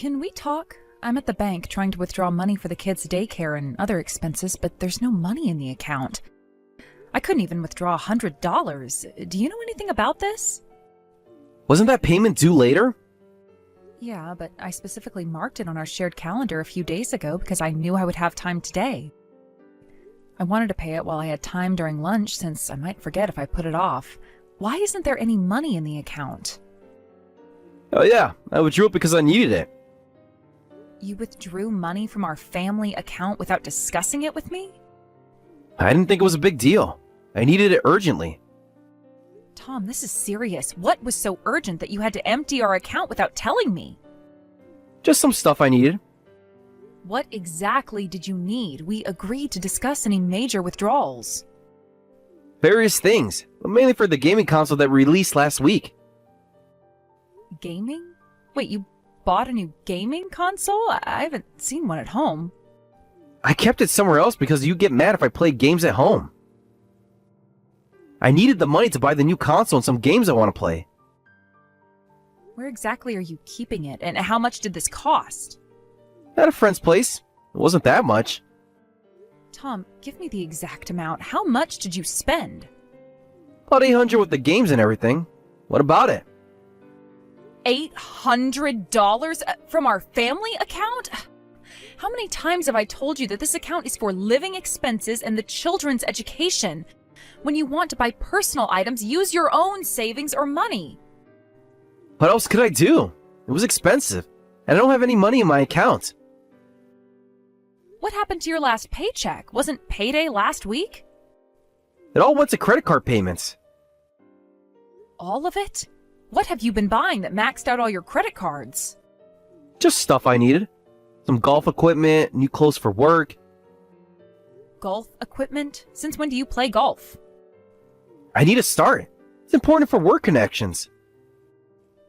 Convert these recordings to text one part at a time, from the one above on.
Can we talk? I'm at the bank trying to withdraw money for the kids' daycare and other expenses, but there's no money in the account. I couldn't even withdraw $100. Do you know anything about this? Wasn't that payment due later? Yeah, but I specifically marked it on our shared calendar a few days ago because I knew I would have time today. I wanted to pay it while I had time during lunch since I might forget if I put it off. Why isn't there any money in the account? Oh yeah, I withdrew it because I needed it. You withdrew money from our family account without discussing it with me? I didn't think it was a big deal. I needed it urgently. Tom, this is serious. What was so urgent that you had to empty our account without telling me? Just some stuff I needed. What exactly did you need? We agreed to discuss any major withdrawals. Various things, but mainly for the gaming console that released last week. Gaming? Wait, you bought a new gaming console? I haven't seen one at home. I kept it somewhere else because you get mad if I play games at home. I needed the money to buy the new console and some games I want to play. Where exactly are you keeping it, and how much did this cost? At a friend's place. It wasn't that much. Tom, give me the exact amount. How much did you spend? About $800 with the games and everything. What about it? $800 from our family account? How many times have I told you that this account is for living expenses and the children's education? When you want to buy personal items, use your own savings or money. What else could I do? It was expensive, and I don't have any money in my account. What happened to your last paycheck? Wasn't payday last week? It all went to credit card payments. All of it? What have you been buying that maxed out all your credit cards? Just stuff I needed. Some golf equipment, new clothes for work. Golf equipment? Since when do you play golf? I need to start. It's important for work connections.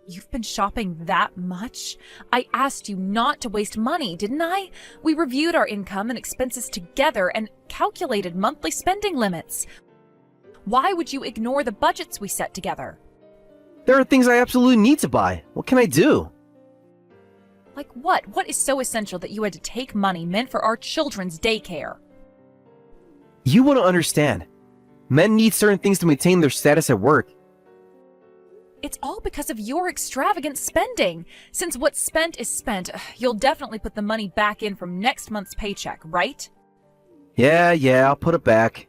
You've been shopping that much? I asked you not to waste money, didn't I? We reviewed our income and expenses together and calculated monthly spending limits. Why would you ignore the budgets we set together? There are things I absolutely need to buy. What can I do? Like what? What is so essential that you had to take money meant for our children's daycare? You want to understand. Men need certain things to maintain their status at work. It's all because of your extravagant spending. Since what's spent is spent, you'll definitely put the money back in from next month's paycheck, right? Yeah, I'll put it back.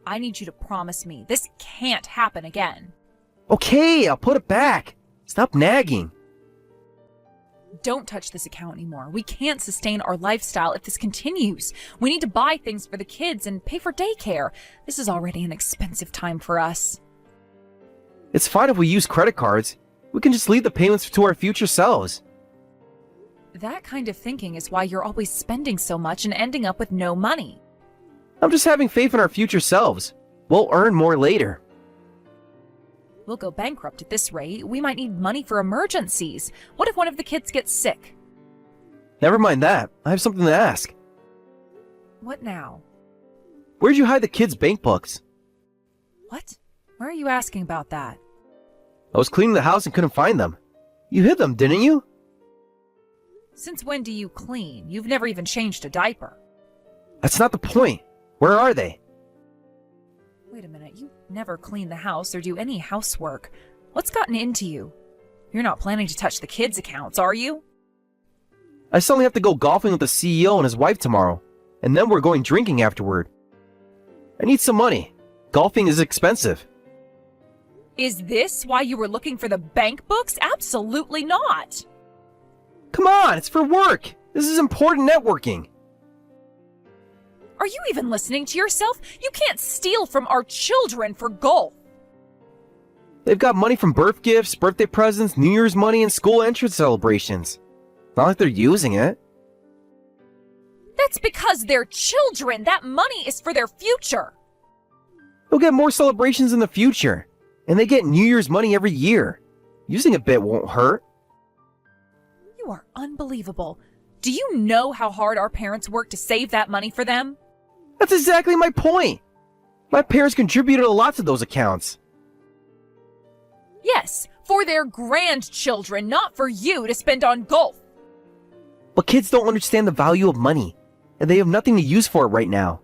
I need you to promise me this can't happen again. Okay, I'll put it back. Stop nagging. Don't touch this account anymore. We can't sustain our lifestyle if this continues. We need to buy things for the kids and pay for daycare. This is already an expensive time for us. It's fine if we use credit cards. We can just leave the payments to our future selves. That kind of thinking is why you're always spending so much and ending up with no money. I'm just having faith in our future selves. We'll earn more later. We'll go bankrupt at this rate. We might need money for emergencies. What if one of the kids gets sick? Never mind that. I have something to ask. What now? Where'd you hide the kids' bank books? What? Why are you asking about that? I was cleaning the house and couldn't find them. You hid them, didn't you? Since when do you clean? You've never even changed a diaper. That's not the point. Where are they? Wait a minute, you never clean the house or do any housework. What's gotten into you? You're not planning to touch the kids' accounts, are you? I suddenly have to go golfing with the CEO and his wife tomorrow, and then we're going drinking afterward. I need some money. Golfing is expensive. Is this why you were looking for the bank books? Absolutely not! Come on, it's for work. This is important networking. Are you even listening to yourself? You can't steal from our children for golf. They've got money from birth gifts, birthday presents, New Year's money, and school entrance celebrations. Not like they're using it. That's because they're children. That money is for their future. They'll get more celebrations in the future. And they get New Year's money every year. Using a bit won't hurt. You are unbelievable. Do you know how hard our parents worked to save that money for them? That's exactly my point. My parents contributed a lot to those accounts. Yes, for their grandchildren, not for you to spend on golf. But kids don't understand the value of money, and they have nothing to use for it right now.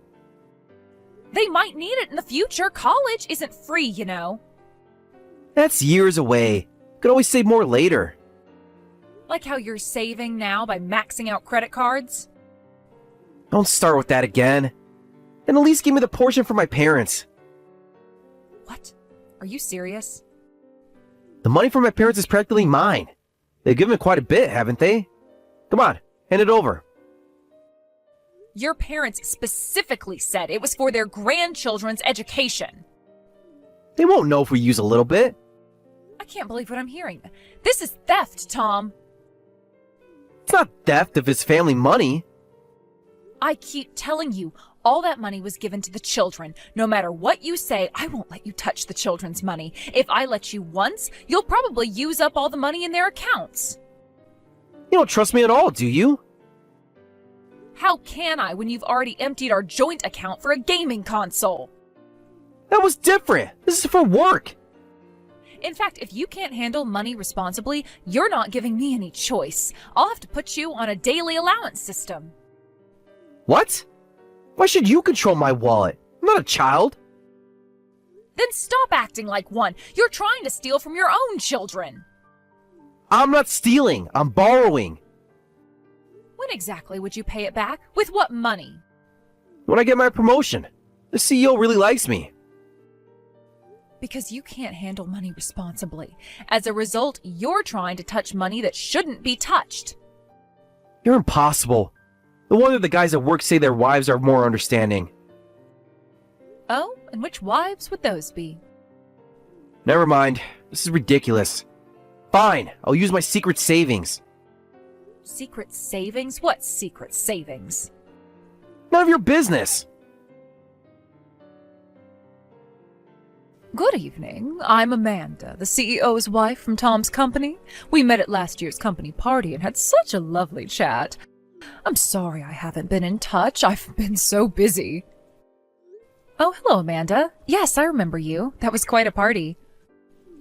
They might need it in the future. College isn't free, you know. That's years away. Could always save more later. Like how you're saving now by maxing out credit cards? Don't start with that again. And at least give me the portion for my parents. What? Are you serious? The money from my parents is practically mine. They've given quite a bit, haven't they? Come on, hand it over. Your parents specifically said it was for their grandchildren's education. They won't know if we use a little bit. I can't believe what I'm hearing. This is theft, Tom. It's not theft if it's family money. I keep telling you, all that money was given to the children. No matter what you say, I won't let you touch the children's money. If I let you once, you'll probably use up all the money in their accounts. You don't trust me at all, do you? How can I when you've already emptied our joint account for a gaming console? That was different. This is for work. In fact, if you can't handle money responsibly, you're not giving me any choice. I'll have to put you on a daily allowance system. What? Why should you control my wallet? I'm not a child. Then stop acting like one. You're trying to steal from your own children. I'm not stealing. I'm borrowing. When exactly would you pay it back? With what money? When I get my promotion. The CEO really likes me. Because you can't handle money responsibly. As a result, you're trying to touch money that shouldn't be touched. You're impossible. No wonder the guys at work say their wives are more understanding. Oh, and which wives would those be? Never mind. This is ridiculous. Fine, I'll use my secret savings. Secret savings? What secret savings? None of your business. Good evening. I'm Amanda, the CEO's wife from Tom's company. We met at last year's company party and had such a lovely chat. I'm sorry I haven't been in touch. I've been so busy. Oh, hello, Amanda. Yes, I remember you. That was quite a party.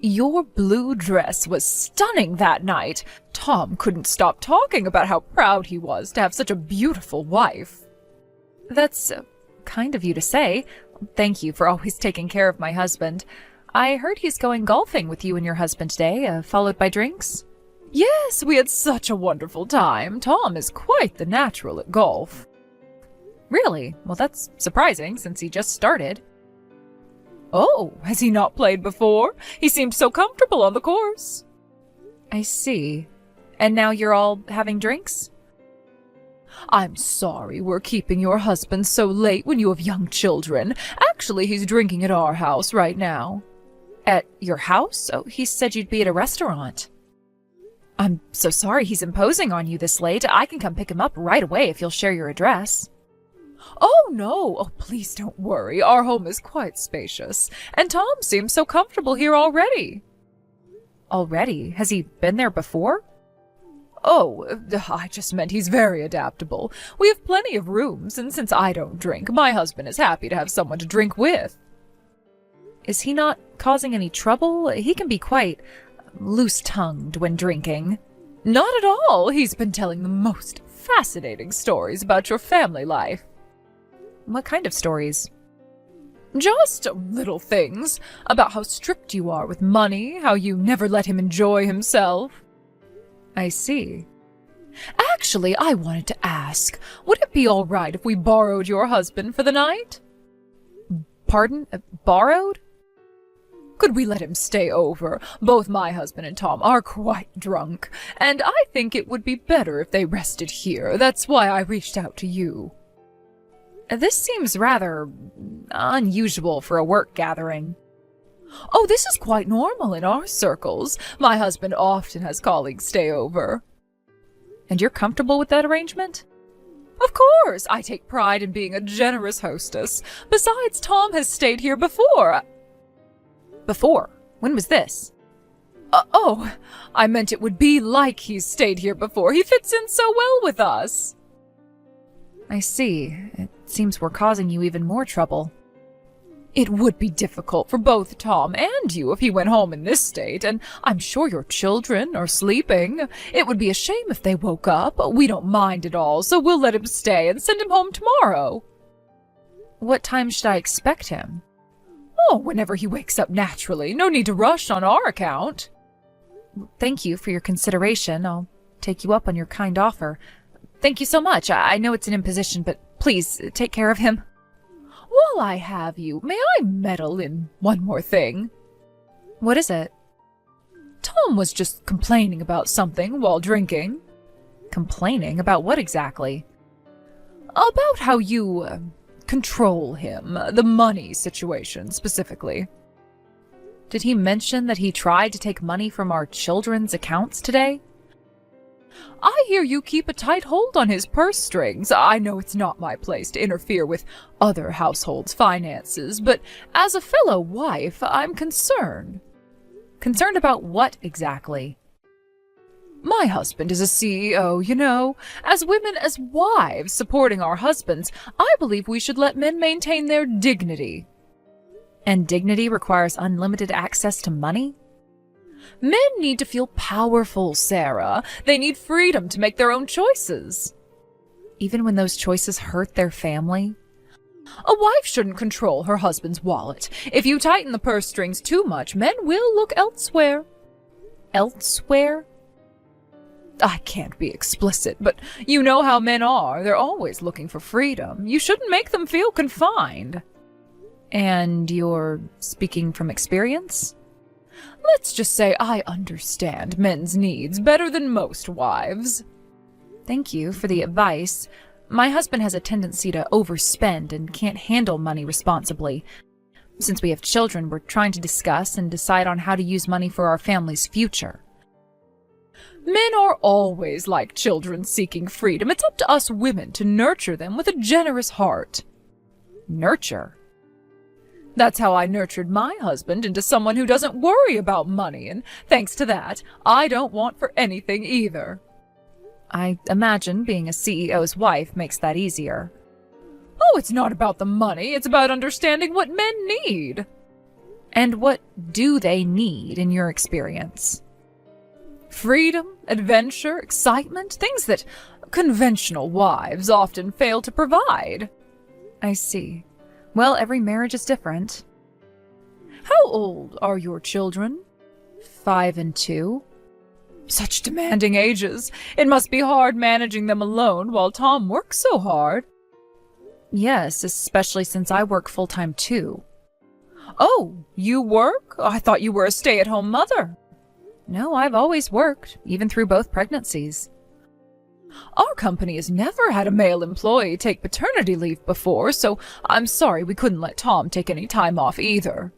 Your blue dress was stunning that night. Tom couldn't stop talking about how proud he was to have such a beautiful wife. That's kind of you to say. Thank you for always taking care of my husband. I heard he's going golfing with you and your husband today, followed by drinks. Yes, we had such a wonderful time. Tom is quite the natural at golf. Really? Well, that's surprising since he just started. Oh, has he not played before? He seemed so comfortable on the course. I see. And now you're all having drinks? I'm sorry we're keeping your husband so late when you have young children. Actually, he's drinking at our house right now. At your house? Oh, he said you'd be at a restaurant. I'm so sorry he's imposing on you this late. I can come pick him up right away if you'll share your address. Oh, no. Oh, please don't worry. Our home is quite spacious. And Tom seems so comfortable here already. Already? Has he been there before? Oh, I just meant he's very adaptable. We have plenty of rooms, and since I don't drink, my husband is happy to have someone to drink with. Is he not causing any trouble? He can be quite loose-tongued when drinking. Not at all. He's been telling the most fascinating stories about your family life. What kind of stories? Just little things. About how strict you are with money, how you never let him enjoy himself. I see. Actually, I wanted to ask, would it be all right if we borrowed your husband for the night? Pardon? Borrowed? Could we let him stay over? Both my husband and Tom are quite drunk, and I think it would be better if they rested here. That's why I reached out to you. This seems rather unusual for a work gathering. Oh, this is quite normal in our circles. My husband often has colleagues stay over. And you're comfortable with that arrangement? Of course! I take pride in being a generous hostess. Besides, Tom has stayed here before. Before? When was this? Oh, I meant it would be like he's stayed here before. He fits in so well with us. I see. It seems we're causing you even more trouble. It would be difficult for both Tom and you if he went home in this state, and I'm sure your children are sleeping. It would be a shame if they woke up. We don't mind at all, so we'll let him stay and send him home tomorrow. What time should I expect him? Oh, whenever he wakes up naturally. No need to rush on our account. Thank you for your consideration. I'll take you up on your kind offer. Thank you so much. I know it's an imposition, but please take care of him. While I have you, may I meddle in one more thing? What is it? Tom was just complaining about something while drinking. Complaining? About what exactly? About how you control him, the money situation specifically. Did he mention that he tried to take money from our children's accounts today? I hear you keep a tight hold on his purse strings. I know it's not my place to interfere with other households' finances, but as a fellow wife, I'm concerned. Concerned about what exactly? My husband is a CEO, you know. As women, as wives supporting our husbands, I believe we should let men maintain their dignity. And dignity requires unlimited access to money? Men need to feel powerful, Sarah. They need freedom to make their own choices. Even when those choices hurt their family? A wife shouldn't control her husband's wallet. If you tighten the purse strings too much, men will look elsewhere. Elsewhere? I can't be explicit, but you know how men are. They're always looking for freedom. You shouldn't make them feel confined. And you're speaking from experience? Let's just say I understand men's needs better than most wives. Thank you for the advice. My husband has a tendency to overspend and can't handle money responsibly. Since we have children, we're trying to discuss and decide on how to use money for our family's future. Men are always like children seeking freedom. It's up to us women to nurture them with a generous heart. Nurture? That's how I nurtured my husband into someone who doesn't worry about money, and thanks to that, I don't want for anything either. I imagine being a CEO's wife makes that easier. Oh, it's not about the money, it's about understanding what men need. And what do they need in your experience? Freedom, adventure, excitement, things that conventional wives often fail to provide. I see. Well, every marriage is different. How old are your children? 5 and 2. Such demanding ages. It must be hard managing them alone while Tom works so hard. Yes, especially since I work full-time too. Oh, you work? I thought you were a stay-at-home mother. No, I've always worked, even through both pregnancies. Our company has never had a male employee take paternity leave before, so I'm sorry we couldn't let Tom take any time off either.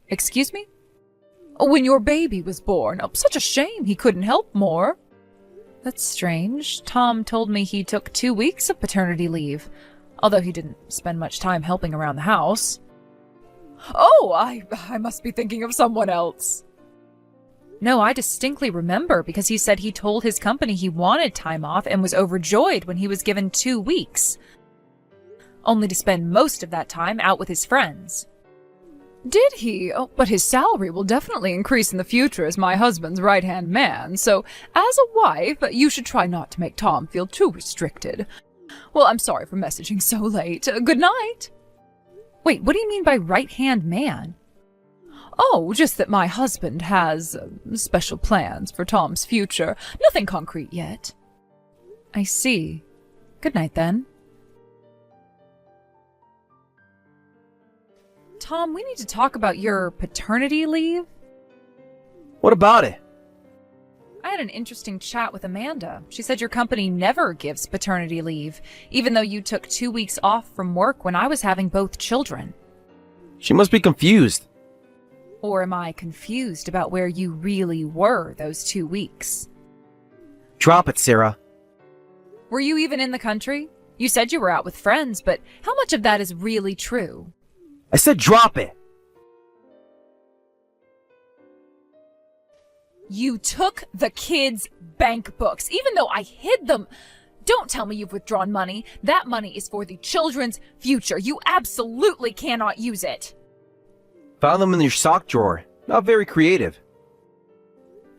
Excuse me? When your baby was born, such a shame he couldn't help more. That's strange. Tom told me he took 2 weeks of paternity leave, although he didn't spend much time helping around the house. Oh, I must be thinking of someone else. No, I distinctly remember because he said he told his company he wanted time off and was overjoyed when he was given 2 weeks, only to spend most of that time out with his friends. Did he? Oh, but his salary will definitely increase in the future as my husband's right-hand man, so as a wife, you should try not to make Tom feel too restricted. Well, I'm sorry for messaging so late. Good night. Wait, what do you mean by right-hand man? Oh, just that my husband has special plans for Tom's future. Nothing concrete yet. I see. Good night, then. Tom, we need to talk about your paternity leave. What about it? I had an interesting chat with Amanda. She said your company never gives paternity leave, even though you took 2 weeks off from work when I was having both children. She must be confused. Or am I confused about where you really were those 2 weeks? Drop it, Sarah. Were you even in the country? You said you were out with friends, but how much of that is really true? I said drop it. You took the kids' bank books, even though I hid them. Don't tell me you've withdrawn money. That money is for the children's future. You absolutely cannot use it. Found them in your sock drawer. Not very creative.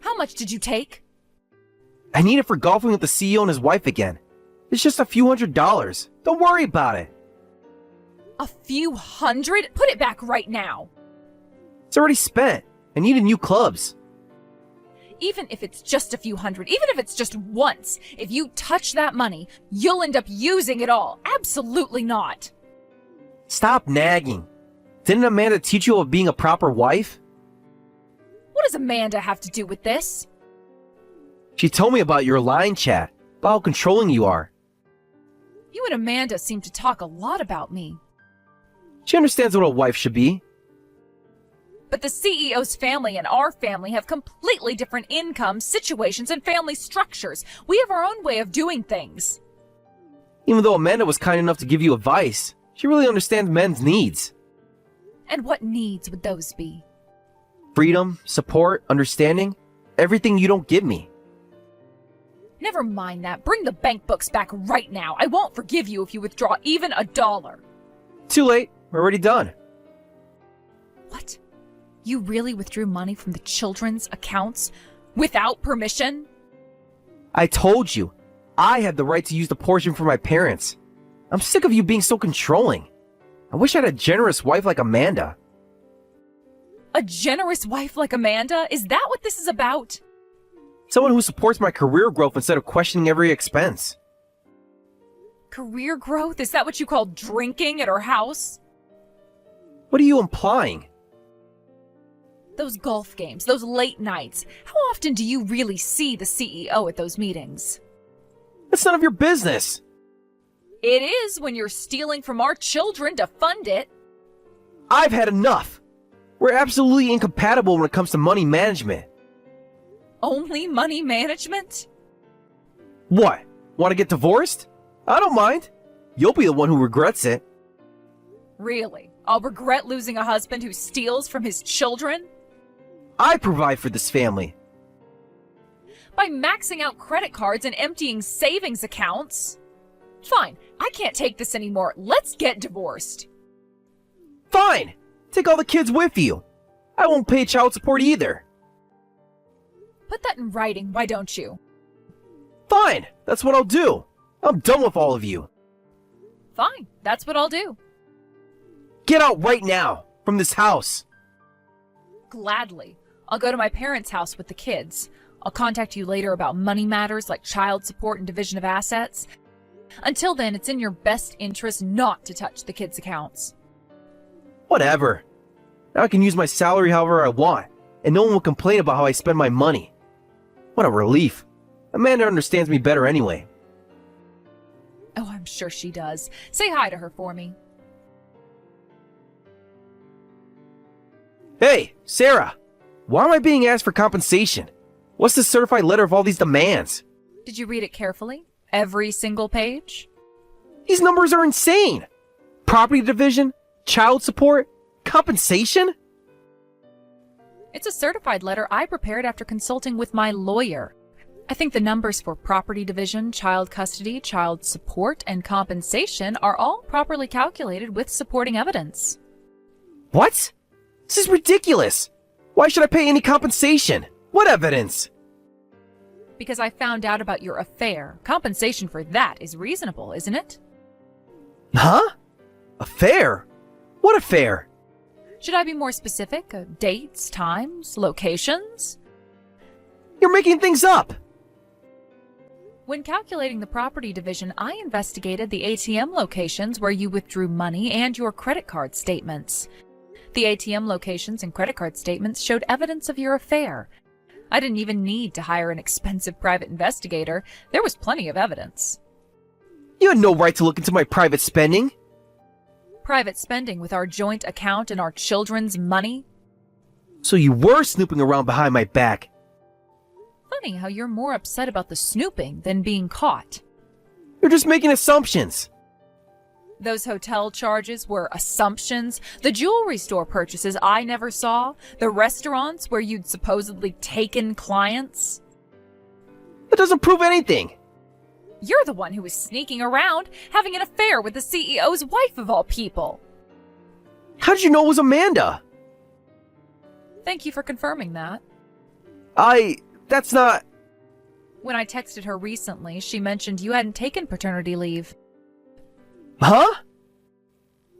How much did you take? I need it for golfing with the CEO and his wife again. It's just a few $100s. Don't worry about it. A few hundred? Put it back right now. It's already spent. I needed new clubs. Even if it's just a few hundred, even if it's just once, if you touch that money, you'll end up using it all. Absolutely not. Stop nagging. Didn't Amanda teach you of being a proper wife? What does Amanda have to do with this? She told me about your line chat, about how controlling you are. You and Amanda seem to talk a lot about me. She understands what a wife should be. But the CEO's family and our family have completely different income, situations, and family structures. We have our own way of doing things. Even though Amanda was kind enough to give you advice, she really understands men's needs. And what needs would those be? Freedom, support, understanding, everything you don't give me. Never mind that. Bring the bank books back right now. I won't forgive you if you withdraw even $1. Too late. We're already done. What? You really withdrew money from the children's accounts without permission? I told you, I had the right to use the portion for my parents. I'm sick of you being so controlling. I wish I had a generous wife like Amanda. A generous wife like Amanda? Is that what this is about? Someone who supports my career growth instead of questioning every expense. Career growth? Is that what you call drinking at her house? What are you implying? Those golf games, those late nights. How often do you really see the CEO at those meetings? That's none of your business. It is when you're stealing from our children to fund it. I've had enough. We're absolutely incompatible when it comes to money management. Only money management? What? Want to get divorced? I don't mind. You'll be the one who regrets it. Really? I'll regret losing a husband who steals from his children? I provide for this family. By maxing out credit cards and emptying savings accounts? Fine, I can't take this anymore. Let's get divorced. Fine! Take all the kids with you. I won't pay child support either. Put that in writing, why don't you? Fine, that's what I'll do. I'm done with all of you. Fine, that's what I'll do. Get out right now, from this house. Gladly. I'll go to my parents' house with the kids. I'll contact you later about money matters like child support and division of assets. Until then, it's in your best interest not to touch the kids' accounts. Whatever. Now I can use my salary however I want, and no one will complain about how I spend my money. What a relief. Amanda understands me better anyway. Oh, I'm sure she does. Say hi to her for me. Hey, Sarah! Why am I being asked for compensation? What's this certified letter of all these demands? Did you read it carefully? Every single page? These numbers are insane! Property division, child support, compensation? It's a certified letter I prepared after consulting with my lawyer. I think the numbers for property division, child custody, child support, and compensation are all properly calculated with supporting evidence. What? This is ridiculous! Why should I pay any compensation? What evidence? Because I found out about your affair. Compensation for that is reasonable, isn't it? Huh? Affair? What affair? Should I be more specific? Dates, times, locations? You're making things up! When calculating the property division, I investigated the ATM locations where you withdrew money and your credit card statements. The ATM locations and credit card statements showed evidence of your affair. I didn't even need to hire an expensive private investigator. There was plenty of evidence. You had no right to look into my private spending. Private spending with our joint account and our children's money? So you were snooping around behind my back. Funny how you're more upset about the snooping than being caught. You're just making assumptions. Those hotel charges were assumptions. The jewelry store purchases I never saw. The restaurants where you'd supposedly taken clients. That doesn't prove anything. You're the one who was sneaking around, having an affair with the CEO's wife of all people. How did you know it was Amanda? Thank you for confirming that. That's not... When I texted her recently, she mentioned you hadn't taken paternity leave. Huh?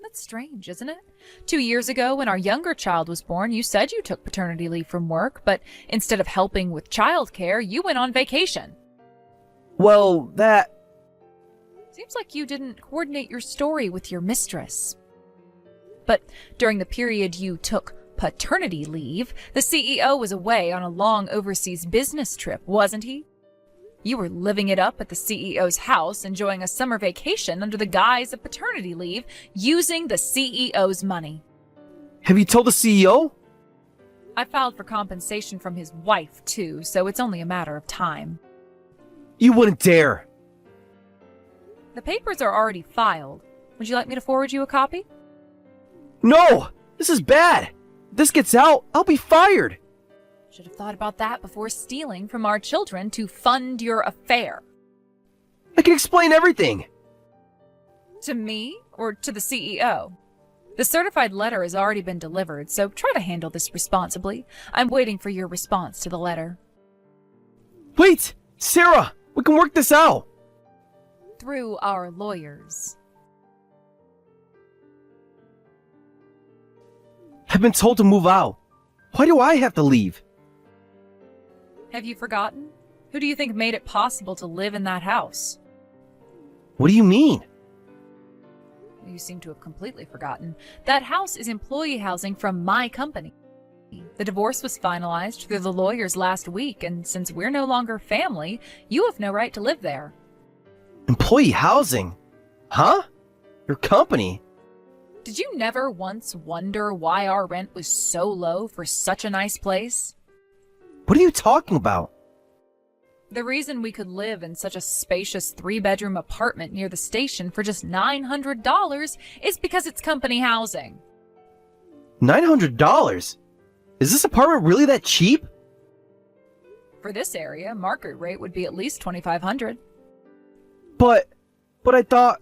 That's strange, isn't it? 2 years ago, when our younger child was born, you said you took paternity leave from work, but instead of helping with childcare, you went on vacation. Well, that... Seems like you didn't coordinate your story with your mistress. But during the period you took paternity leave, the CEO was away on a long overseas business trip, wasn't he? You were living it up at the CEO's house, enjoying a summer vacation under the guise of paternity leave, using the CEO's money. Have you told the CEO? I filed for compensation from his wife, too, so it's only a matter of time. You wouldn't dare. The papers are already filed. Would you like me to forward you a copy? No! This is bad! If this gets out, I'll be fired! Should have thought about that before stealing from our children to fund your affair. I can explain everything! To me or to the CEO? The certified letter has already been delivered, so try to handle this responsibly. I'm waiting for your response to the letter. Wait! Sarah! We can work this out! Through our lawyers. I've been told to move out. Why do I have to leave? Have you forgotten? Who do you think made it possible to live in that house? What do you mean? You seem to have completely forgotten. That house is employee housing from my company. The divorce was finalized through the lawyers last week, and since we're no longer family, you have no right to live there. Employee housing? Huh? Your company? Did you never once wonder why our rent was so low for such a nice place? What are you talking about? The reason we could live in such a spacious 3-bedroom apartment near the station for just $900 is because it's company housing. $900? Is this apartment really that cheap? For this area, market rate would be at least $2,500. But I thought...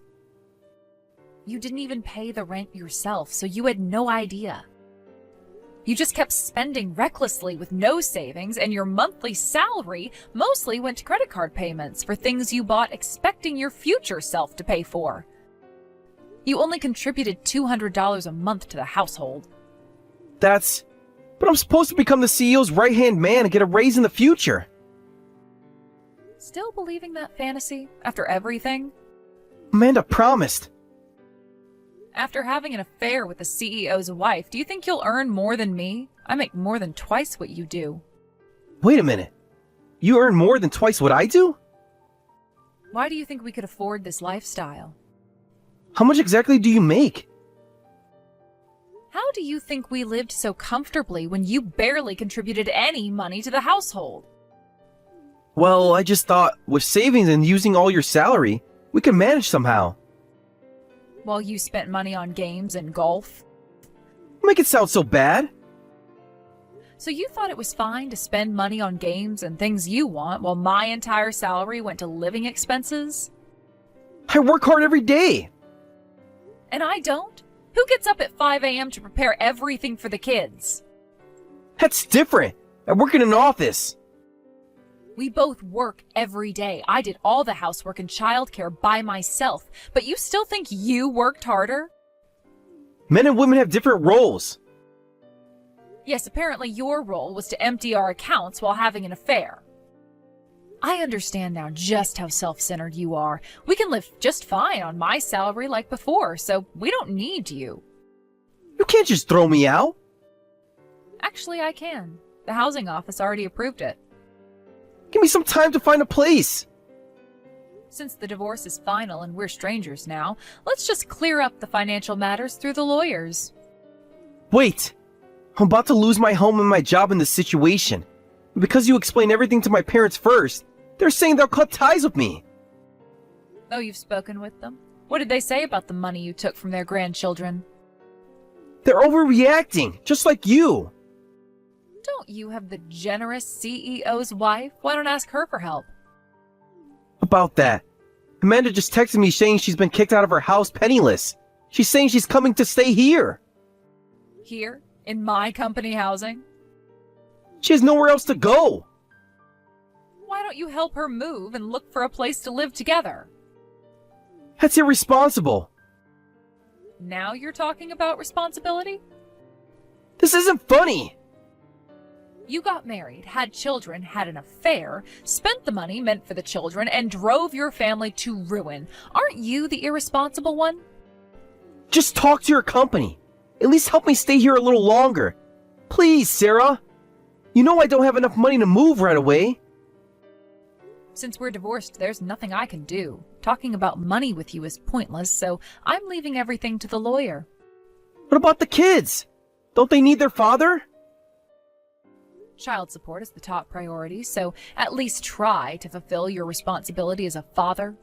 You didn't even pay the rent yourself, so you had no idea. You just kept spending recklessly with no savings, and your monthly salary mostly went to credit card payments for things you bought expecting your future self to pay for. You only contributed $200 a month to the household. But I'm supposed to become the CEO's right-hand man and get a raise in the future. Still believing that fantasy after everything? Amanda promised. After having an affair with the CEO's wife, do you think you'll earn more than me? I make more than twice what you do. Wait a minute. You earn more than twice what I do? Why do you think we could afford this lifestyle? How much exactly do you make? How do you think we lived so comfortably when you barely contributed any money to the household? Well, I just thought, with savings and using all your salary, we could manage somehow. While you spent money on games and golf? Make it sound so bad. So you thought it was fine to spend money on games and things you want while my entire salary went to living expenses? I work hard every day. And I don't? Who gets up at 5 a.m. to prepare everything for the kids? That's different. I work in an office. We both work every day. I did all the housework and childcare by myself, but you still think you worked harder? Men and women have different roles. Yes, apparently your role was to empty our accounts while having an affair. I understand now just how self-centered you are. We can live just fine on my salary like before, so we don't need you. You can't just throw me out. Actually, I can. The housing office already approved it. Give me some time to find a place. Since the divorce is final and we're strangers now, let's just clear up the financial matters through the lawyers. Wait. I'm about to lose my home and my job in this situation. Because you explained everything to my parents first, they're saying they'll cut ties with me. Oh, you've spoken with them? What did they say about the money you took from their grandchildren? They're overreacting, just like you. Don't you have the generous CEO's wife? Why don't ask her for help? About that, Amanda just texted me saying she's been kicked out of her house penniless. She's saying she's coming to stay here. Here? In my company housing? She has nowhere else to go. Why don't you help her move and look for a place to live together? That's irresponsible. Now you're talking about responsibility? This isn't funny. You got married, had children, had an affair, spent the money meant for the children, and drove your family to ruin. Aren't you the irresponsible one? Just talk to your company. At least help me stay here a little longer. Please, Sarah. You know I don't have enough money to move right away. Since we're divorced, there's nothing I can do. Talking about money with you is pointless, so I'm leaving everything to the lawyer. What about the kids? Don't they need their father? Child support is the top priority, so at least try to fulfill your responsibility as a father.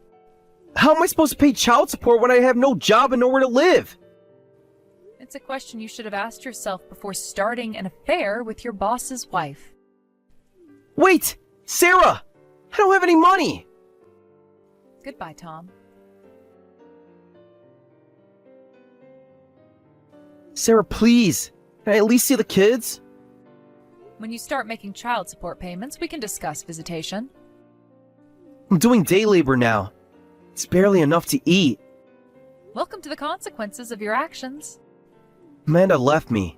How am I supposed to pay child support when I have no job and nowhere to live? It's a question you should have asked yourself before starting an affair with your boss's wife. Wait! Sarah! I don't have any money! Goodbye, Tom. Sarah, please. Can I at least see the kids? When you start making child support payments, we can discuss visitation. I'm doing day labor now. It's barely enough to eat. Welcome to the consequences of your actions. Amanda left me.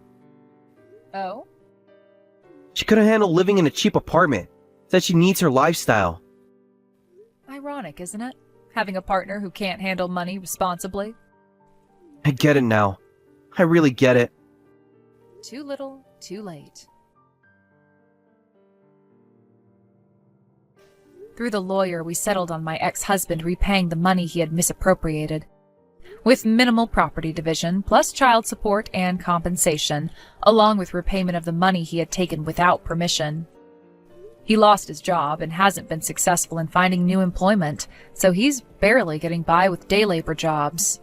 Oh? She couldn't handle living in a cheap apartment. Said she needs her lifestyle. Ironic, isn't it? Having a partner who can't handle money responsibly. I get it now. I really get it. Too little, too late. Through the lawyer, we settled on my ex-husband repaying the money he had misappropriated, with minimal property division, plus child support and compensation, along with repayment of the money he had taken without permission. He lost his job and hasn't been successful in finding new employment, so he's barely getting by with day labor jobs.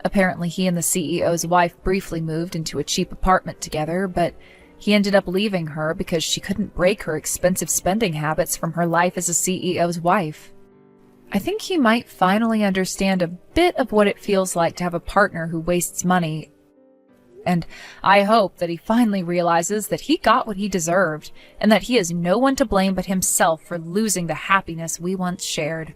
Apparently, he and the CEO's wife briefly moved into a cheap apartment together, but he ended up leaving her because she couldn't break her expensive spending habits from her life as a CEO's wife. I think he might finally understand a bit of what it feels like to have a partner who wastes money. And I hope that he finally realizes that he got what he deserved, and that he has no one to blame but himself for losing the happiness we once shared.